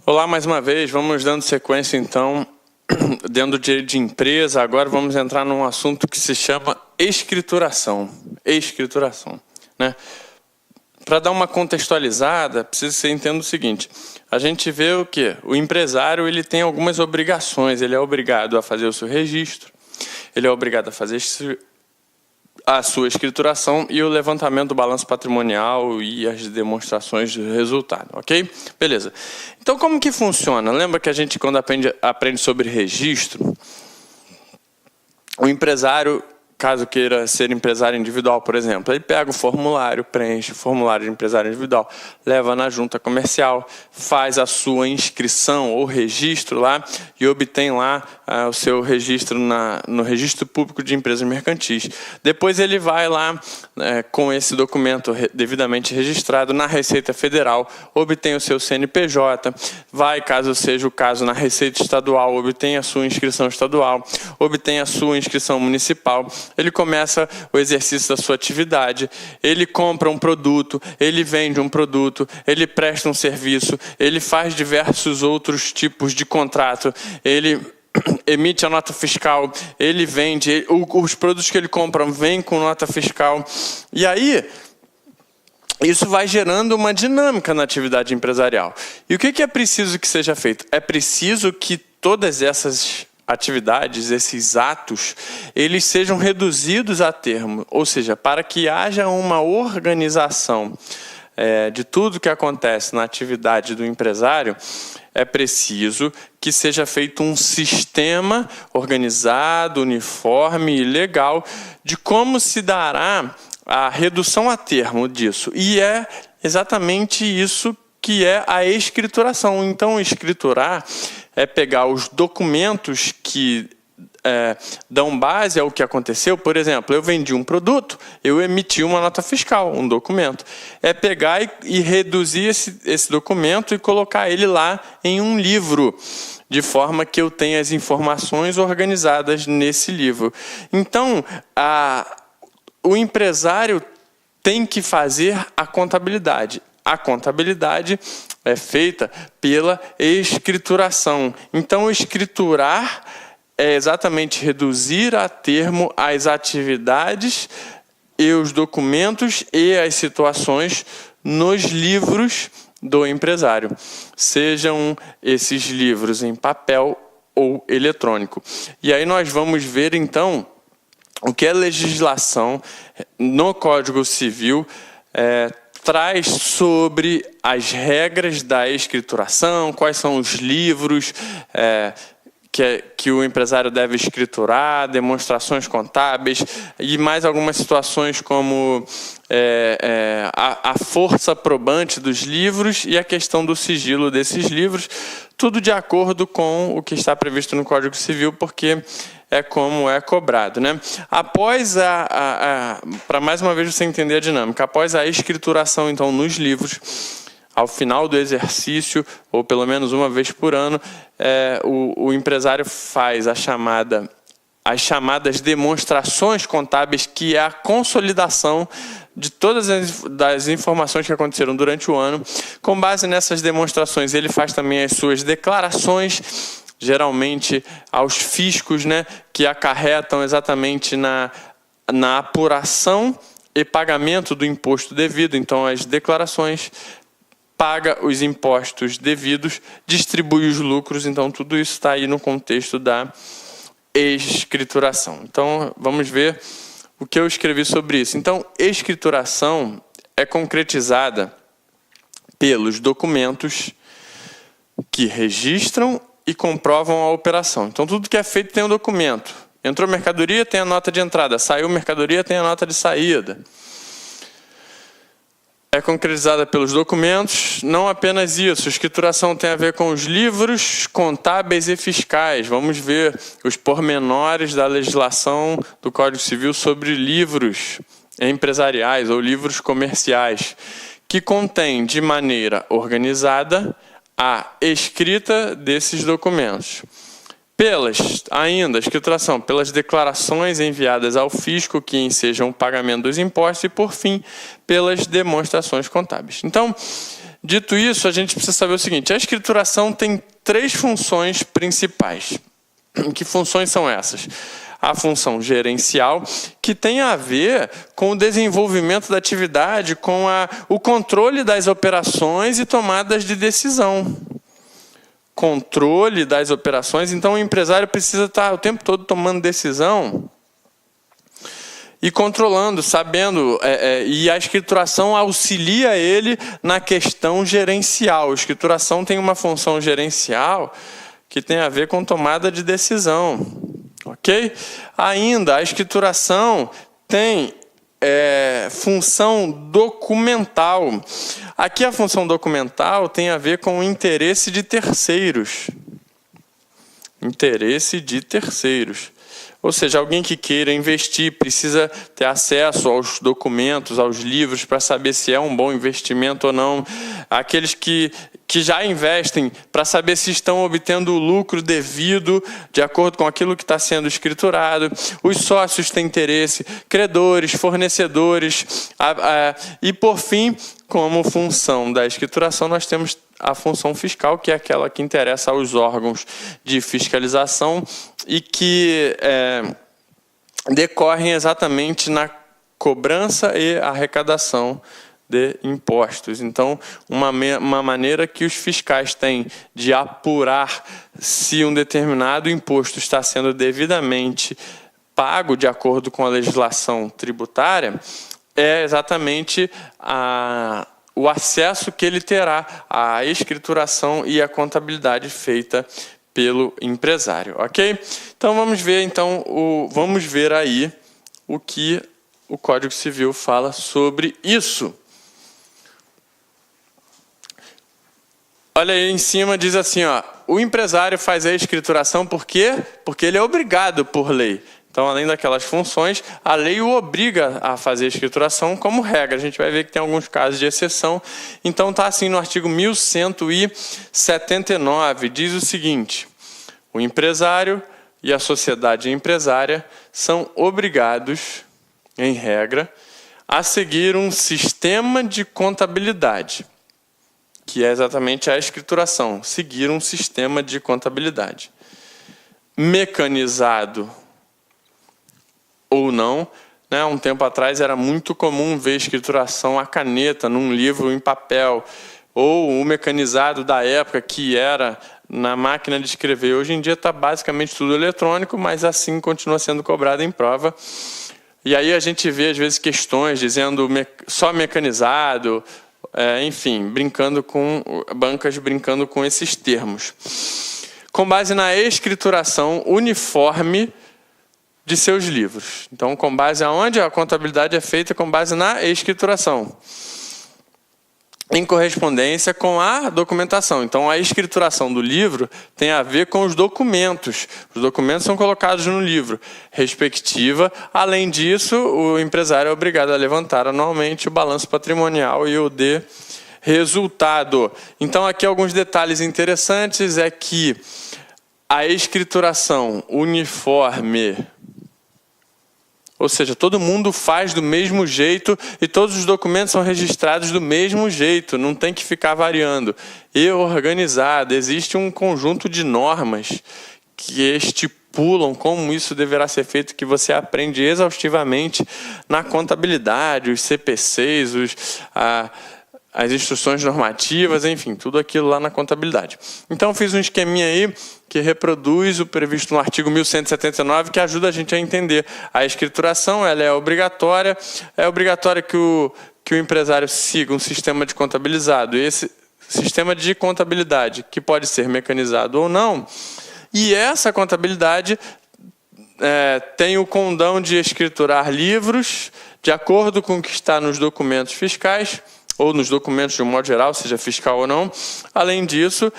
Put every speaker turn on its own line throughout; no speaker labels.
Olá, mais uma vez, vamos dando sequência então, dentro do direito de empresa. Agora vamos entrar num assunto que se chama escrituração. Escrituração, né? Para dar uma contextualizada, precisa que você entenda o seguinte: a gente vê o quê? O empresário ele tem algumas obrigações, ele é obrigado a fazer o seu registro, ele é obrigado a fazer a sua escrituração e o levantamento do balanço patrimonial e as demonstrações do resultado, ok? Beleza. Então, como que funciona? Lembra que a gente, quando aprende sobre registro, o empresário, caso queira ser empresário individual, por exemplo, ele pega o formulário, preenche o formulário de empresário individual, leva na junta comercial, faz a sua inscrição ou registro lá e obtém lá o seu registro no Registro Público de Empresas Mercantis. Depois ele vai lá com esse documento devidamente registrado na Receita Federal, obtém o seu CNPJ, vai, caso seja o caso, na Receita Estadual, obtém a sua inscrição estadual, obtém a sua inscrição municipal. Ele começa o exercício da sua atividade, ele compra um produto, ele vende um produto, ele presta um serviço, ele faz diversos outros tipos de contrato, ele emite a nota fiscal, ele vende, os produtos que ele compra vêm com nota fiscal. E aí, isso vai gerando uma dinâmica na atividade empresarial. E o que é preciso que seja feito? É preciso que todas essas atividades, esses atos, eles sejam reduzidos a termo, ou seja, para que haja uma organização de tudo que acontece na atividade do empresário, é preciso que seja feito um sistema organizado, uniforme e legal de como se dará a redução a termo disso. E é exatamente isso que é a escrituração. Então, escriturar é pegar os documentos que dão base ao que aconteceu. Por exemplo, eu vendi um produto, eu emiti uma nota fiscal, um documento. É pegar e reduzir esse documento e colocar ele lá em um livro, de forma que eu tenha as informações organizadas nesse livro. Então, o empresário tem que fazer a contabilidade. A contabilidade é feita pela escrituração. Então, escriturar é exatamente reduzir a termo as atividades e os documentos e as situações nos livros do empresário, sejam esses livros em papel ou eletrônico. E aí nós vamos ver, então, o que a legislação no Código Civil traz sobre as regras da escrituração, quais são os livros que o empresário deve escriturar, demonstrações contábeis e mais algumas situações como a força probante dos livros e a questão do sigilo desses livros, tudo de acordo com o que está previsto no Código Civil, porque é como é cobrado, né? Após para mais uma vez você entender a dinâmica, após a escrituração, então, nos livros, ao final do exercício, ou pelo menos uma vez por ano, o empresário faz as chamadas demonstrações contábeis, que é a consolidação de todas as informações que aconteceram durante o ano. Com base nessas demonstrações, ele faz também as suas declarações, geralmente aos fiscos, né, que acarretam exatamente na apuração e pagamento do imposto devido. Então, as declarações, paga os impostos devidos, distribui os lucros. Então, tudo isso está aí no contexto da escrituração. Então, vamos ver o que eu escrevi sobre isso. Então, escrituração é concretizada pelos documentos que registram e comprovam a operação. Então, tudo que é feito tem um documento. Entrou mercadoria, tem a nota de entrada. Saiu mercadoria, tem a nota de saída. É concretizada pelos documentos. Não apenas isso, a escrituração tem a ver com os livros contábeis e fiscais. Vamos ver os pormenores da legislação do Código Civil sobre livros empresariais ou livros comerciais, que contém de maneira organizada a escrita desses documentos. A escrituração pelas declarações enviadas ao fisco que ensejam o pagamento dos impostos e, por fim, pelas demonstrações contábeis. Então, Dito isso, a gente precisa saber o seguinte: a escrituração tem 3 funções principais. Que funções são essas? A função gerencial, que tem a ver com o desenvolvimento da atividade, com o controle das operações e tomadas de decisão. Controle das operações, então o empresário precisa estar o tempo todo tomando decisão e controlando, sabendo, e a escrituração auxilia ele na questão gerencial. A escrituração tem uma função gerencial que tem a ver com tomada de decisão. Ok? Ainda, a escrituração tem função documental. Aqui a função documental tem a ver com o interesse de terceiros. Interesse de terceiros. Ou seja, alguém que queira investir precisa ter acesso aos documentos, aos livros, para saber se é um bom investimento ou não. Aqueles que já investem, para saber se estão obtendo o lucro devido, de acordo com aquilo que está sendo escriturado. Os sócios têm interesse, credores, fornecedores. E, por fim, como função da escrituração, nós temos a função fiscal, que é aquela que interessa aos órgãos de fiscalização e que decorrem exatamente na cobrança e arrecadação de impostos. Então, uma maneira que os fiscais têm de apurar se um determinado imposto está sendo devidamente pago de acordo com a legislação tributária é exatamente o acesso que ele terá à escrituração e à contabilidade feita pelo empresário, ok? Então vamos ver aí o que o Código Civil fala sobre isso. Olha aí em cima, diz assim, ó, o empresário faz a escrituração por quê? Porque ele é obrigado por lei. Então, além daquelas funções, a lei o obriga a fazer a escrituração como regra. A gente vai ver que tem alguns casos de exceção. Então, está assim no artigo 1179, diz o seguinte: o empresário e a sociedade empresária são obrigados, em regra, a seguir um sistema de contabilidade, que é exatamente a escrituração, seguir um sistema de contabilidade. Mecanizado ou não, né? Um tempo atrás era muito comum ver escrituração à caneta, num livro em papel, ou o mecanizado da época, que era na máquina de escrever. Hoje em dia está basicamente tudo eletrônico, mas assim continua sendo cobrado em prova. E aí a gente vê, às vezes, questões dizendo só mecanizado, enfim, bancas brincando com esses termos. Com base na escrituração uniforme de seus livros. Então, com base aonde? A contabilidade é feita com base na escrituração, em correspondência com a documentação. Então, a escrituração do livro tem a ver com os documentos. Os documentos são colocados no livro, respectiva. Além disso, o empresário é obrigado a levantar anualmente o balanço patrimonial e o de resultado. Então, aqui alguns detalhes interessantes é que a escrituração uniforme, ou seja, todo mundo faz do mesmo jeito e todos os documentos são registrados do mesmo jeito, não tem que ficar variando. E organizado, existe um conjunto de normas que estipulam como isso deverá ser feito, que você aprende exaustivamente na contabilidade, os CPCs, as instruções normativas, enfim, tudo aquilo lá na contabilidade. Então, fiz um esqueminha aí que reproduz o previsto no artigo 1179, que ajuda a gente a entender. A escrituração, ela é obrigatória que o empresário siga um sistema de contabilizado. Esse sistema de contabilidade, que pode ser mecanizado ou não, e essa contabilidade tem o condão de escriturar livros de acordo com o que está nos documentos fiscais, ou nos documentos de um modo geral, seja fiscal ou não. Além disso,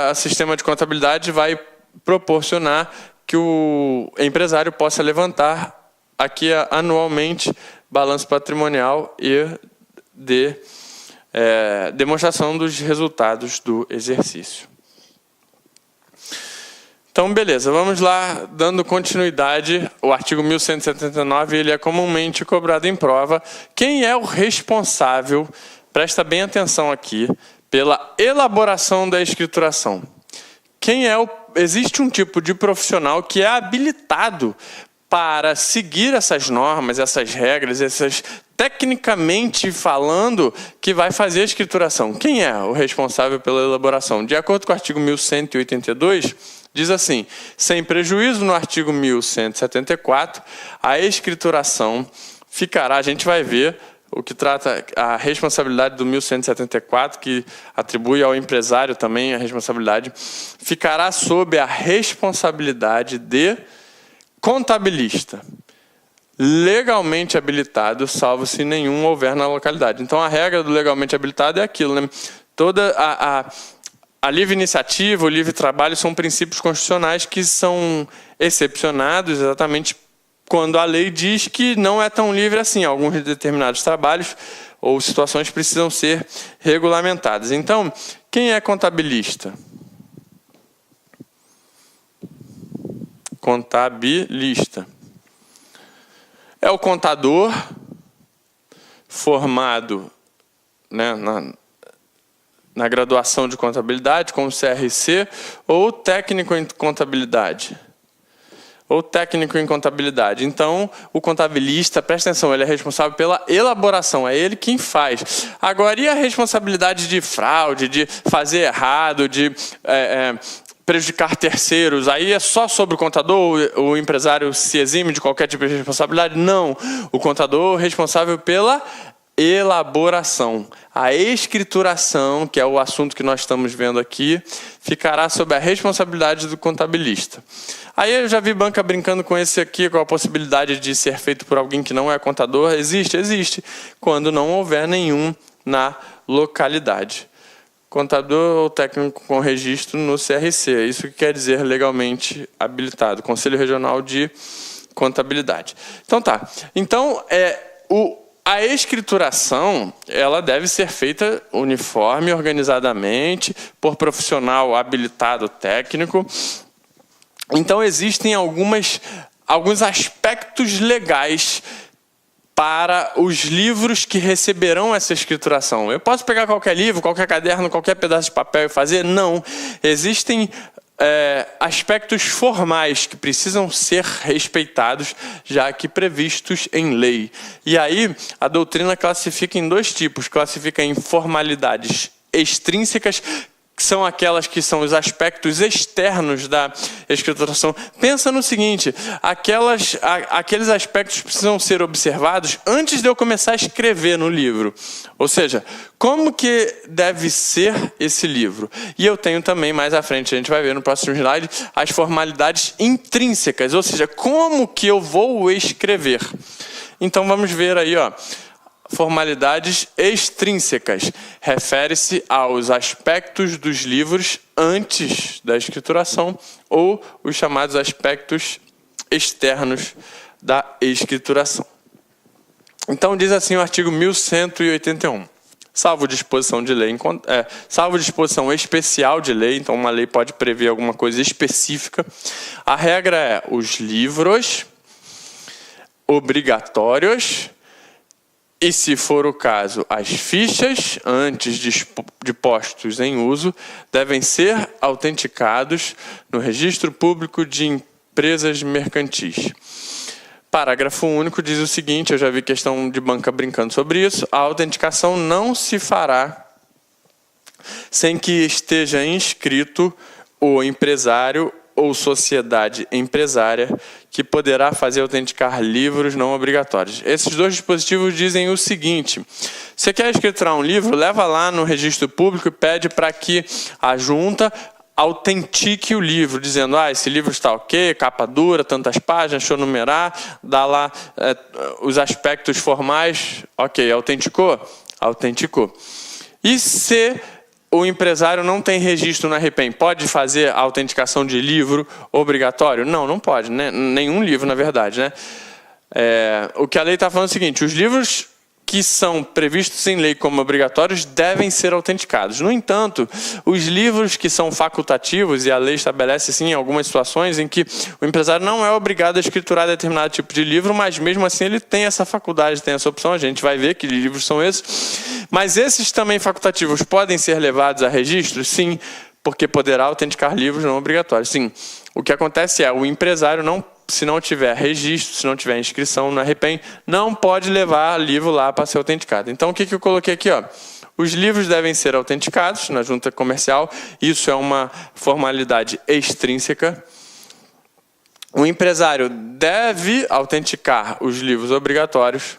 o sistema de contabilidade vai proporcionar que o empresário possa levantar aqui anualmente balanço patrimonial e de demonstração dos resultados do exercício. Então, beleza, vamos lá, dando continuidade. O artigo 1179 ele é comumente cobrado em prova. Quem é o responsável presta bem atenção aqui, pela elaboração da escrituração. Existe um tipo de profissional que é habilitado para seguir essas normas, essas regras, tecnicamente falando, que vai fazer a escrituração. Quem é o responsável pela elaboração? De acordo com o artigo 1182, diz assim: sem prejuízo no artigo 1174, a escrituração ficará, a gente vai ver o que trata a responsabilidade do 1174, que atribui ao empresário também a responsabilidade, ficará sob a responsabilidade de contabilista, legalmente habilitado, salvo se nenhum houver na localidade. Então, a regra do legalmente habilitado é aquilo, né? Toda a livre iniciativa, o livre trabalho são princípios constitucionais que são excepcionados exatamente quando a lei diz que não é tão livre assim. Alguns determinados trabalhos ou situações precisam ser regulamentadas. Então, quem é contabilista? Contabilista. É o contador formado, né, na graduação de contabilidade, como CRC, ou técnico em contabilidade. Então, o contabilista, presta atenção, ele é responsável pela elaboração, é ele quem faz. Agora, e a responsabilidade de fraude, de fazer errado, de prejudicar terceiros? Aí é só sobre o contador? O empresário se exime de qualquer tipo de responsabilidade? Não. O contador é responsável pela elaboração. A escrituração, que é o assunto que nós estamos vendo aqui, ficará sob a responsabilidade do contabilista. Aí eu já vi banca brincando com esse aqui, com a possibilidade de ser feito por alguém que não é contador. Existe, quando não houver nenhum na localidade. Contador ou técnico com registro no CRC, isso que quer dizer legalmente habilitado, Conselho Regional de Contabilidade. Então tá, a escrituração, ela deve ser feita uniforme, organizadamente, por profissional habilitado técnico. Então, existem alguns aspectos legais para os livros que receberão essa escrituração. Eu posso pegar qualquer livro, qualquer caderno, qualquer pedaço de papel e fazer? Não. Existem aspectos formais que precisam ser respeitados, já que previstos em lei. E aí, a doutrina classifica em dois tipos. Classifica em formalidades extrínsecas, que são aquelas que são os aspectos externos da escrituração. Pensa no seguinte: aqueles aspectos precisam ser observados antes de eu começar a escrever no livro. Ou seja, como que deve ser esse livro? E eu tenho também, mais à frente, a gente vai ver no próximo slide, as formalidades intrínsecas, ou seja, como que eu vou escrever. Então vamos ver aí, ó. Formalidades extrínsecas. Refere-se aos aspectos dos livros antes da escrituração ou os chamados aspectos externos da escrituração. Então diz assim o artigo 1181. Salvo disposição de lei, salvo disposição especial de lei, então uma lei pode prever alguma coisa específica. A regra é os livros obrigatórios e, se for o caso, as fichas, antes de postos em uso, devem ser autenticados no Registro Público de Empresas Mercantis. Parágrafo único diz o seguinte, eu já vi questão de banca brincando sobre isso: a autenticação não se fará sem que esteja inscrito o empresário ou sociedade empresária que poderá fazer autenticar livros não obrigatórios. Esses dois dispositivos dizem o seguinte: você quer escriturar um livro, leva lá no registro público e pede para que a junta autentique o livro, dizendo, esse livro está ok, capa dura, tantas páginas, deixa eu numerar, dá lá os aspectos formais, ok, autenticou? Autenticou. E se o empresário não tem registro na REPEM, pode fazer a autenticação de livro obrigatório? Não, não pode, né? Nenhum livro, na verdade, né? O que a lei está falando é o seguinte: os livros que são previstos em lei como obrigatórios devem ser autenticados. No entanto, os livros que são facultativos, e a lei estabelece, sim, algumas situações em que o empresário não é obrigado a escriturar determinado tipo de livro, mas mesmo assim ele tem essa faculdade, tem essa opção, a gente vai ver que livros são esses. Mas esses também facultativos podem ser levados a registro? Sim, porque poderá autenticar livros não obrigatórios. Sim, o que acontece é, o empresário se não tiver registro, se não tiver inscrição no RPEM, não pode levar livro lá para ser autenticado. Então, o que eu coloquei aqui? Os livros devem ser autenticados na junta comercial, isso é uma formalidade extrínseca. O empresário deve autenticar os livros obrigatórios.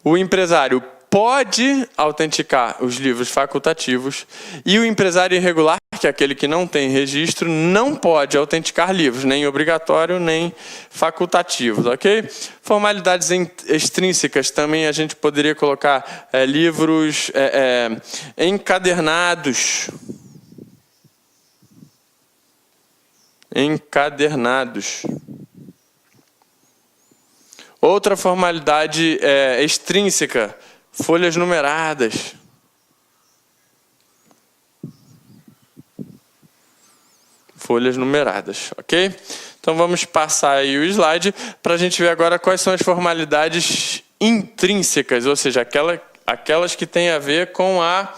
O empresário pode autenticar os livros facultativos e o empresário irregular, que é aquele que não tem registro, não pode autenticar livros, nem obrigatório, nem facultativos, ok? Formalidades extrínsecas também a gente poderia colocar livros encadernados. Encadernados. Outra formalidade extrínseca, folhas numeradas. Folhas numeradas, ok? Então vamos passar aí o slide para a gente ver agora quais são as formalidades intrínsecas, ou seja, aquelas que têm a ver com a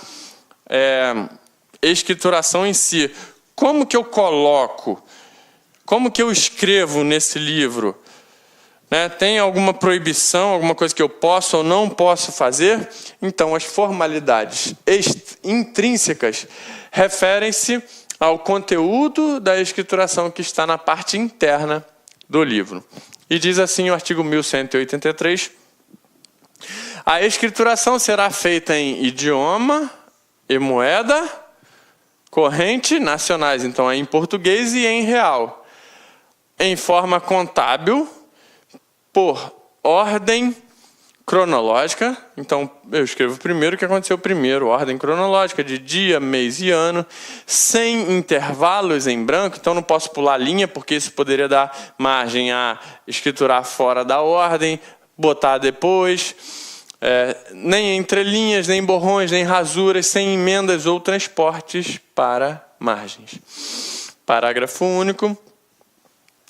escrituração em si. Como que eu coloco? Como que eu escrevo nesse livro? Tem alguma proibição, alguma coisa que eu posso ou não posso fazer? Então, as formalidades intrínsecas referem-se ao conteúdo da escrituração que está na parte interna do livro. E diz assim o artigo 1183, a escrituração será feita em idioma e moeda corrente nacionais, então é em português e em real, em forma contábil, por ordem cronológica. Então, eu escrevo primeiro o que aconteceu primeiro, ordem cronológica de dia, mês e ano, sem intervalos em branco. Então, não posso pular linha, porque isso poderia dar margem a escriturar fora da ordem, botar depois, nem entrelinhas, nem borrões, nem rasuras, sem emendas ou transportes para margens. Parágrafo único.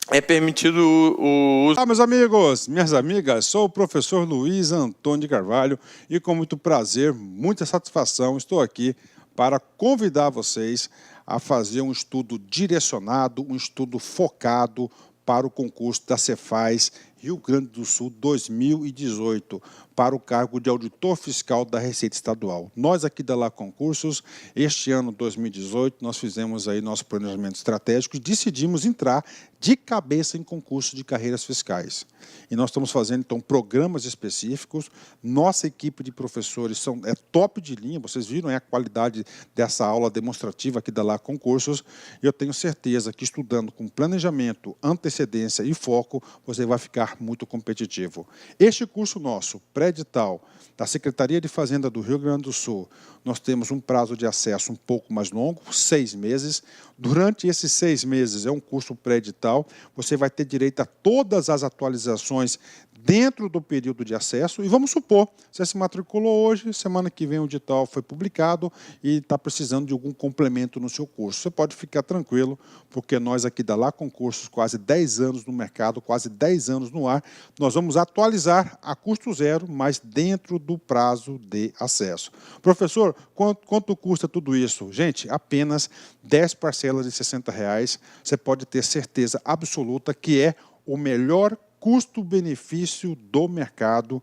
É permitido o uso...
Meus amigos, minhas amigas, sou o professor Luiz Antônio de Carvalho e com muito prazer, muita satisfação, estou aqui para convidar vocês a fazer um estudo direcionado, um estudo focado para o concurso da Cefaz Rio Grande do Sul 2018, para o cargo de auditor fiscal da Receita Estadual. Nós aqui da Lá Concursos, este ano 2018, nós fizemos aí nosso planejamento estratégico e decidimos entrar de cabeça em concurso de carreiras fiscais. E nós estamos fazendo, então, programas específicos. Nossa equipe de professores é top de linha, vocês viram a qualidade dessa aula demonstrativa aqui da Lá Concursos. Eu tenho certeza que estudando com planejamento, antecedência e foco, você vai ficar muito competitivo. Este curso nosso, pré-edital, da Secretaria de Fazenda do Rio Grande do Sul, nós temos um prazo de acesso um pouco mais longo, 6 meses. Durante esses 6 meses, é um curso pré-edital, você vai ter direito a todas as atualizações dentro do período de acesso. E vamos supor, você se matriculou hoje, semana que vem o edital foi publicado e está precisando de algum complemento no seu curso. Você pode ficar tranquilo, porque nós aqui da Lá Concursos, quase 10 anos no mercado, quase 10 anos no ar, nós vamos atualizar a custo zero, mas dentro do prazo de acesso. Professor, quanto custa tudo isso? Gente, apenas 10 parcelas de R$60. Você pode ter certeza absoluta que é o melhor custo-benefício do mercado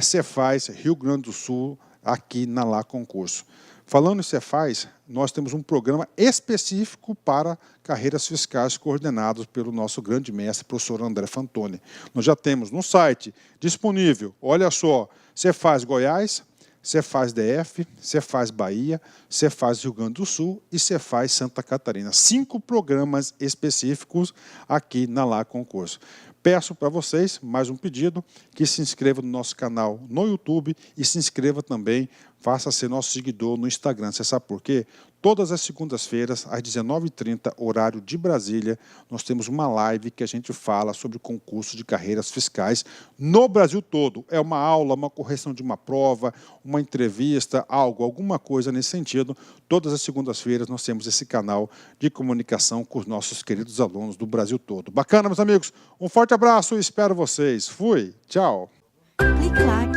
Cefaz Rio Grande do Sul, aqui na Lá Concurso. Falando em Cefaz, nós temos um programa específico para carreiras fiscais coordenados pelo nosso grande mestre, professor André Fantoni. Nós já temos no site disponível, olha só, Cefaz Goiás, Cefaz DF, Cefaz Bahia, Cefaz Rio Grande do Sul e Cefaz Santa Catarina. 5 programas específicos aqui na Lá Concurso. Peço para vocês, mais um pedido, que se inscreva no nosso canal no YouTube e se inscreva também, faça ser nosso seguidor no Instagram. Você sabe por quê? Todas as segundas-feiras, às 19h30, horário de Brasília, nós temos uma live que a gente fala sobre o concurso de carreiras fiscais no Brasil todo. É uma aula, uma correção de uma prova, uma entrevista, alguma coisa nesse sentido. Todas as segundas-feiras nós temos esse canal de comunicação com os nossos queridos alunos do Brasil todo. Bacana, meus amigos? Um forte abraço e espero vocês. Fui, tchau.
Clique lá.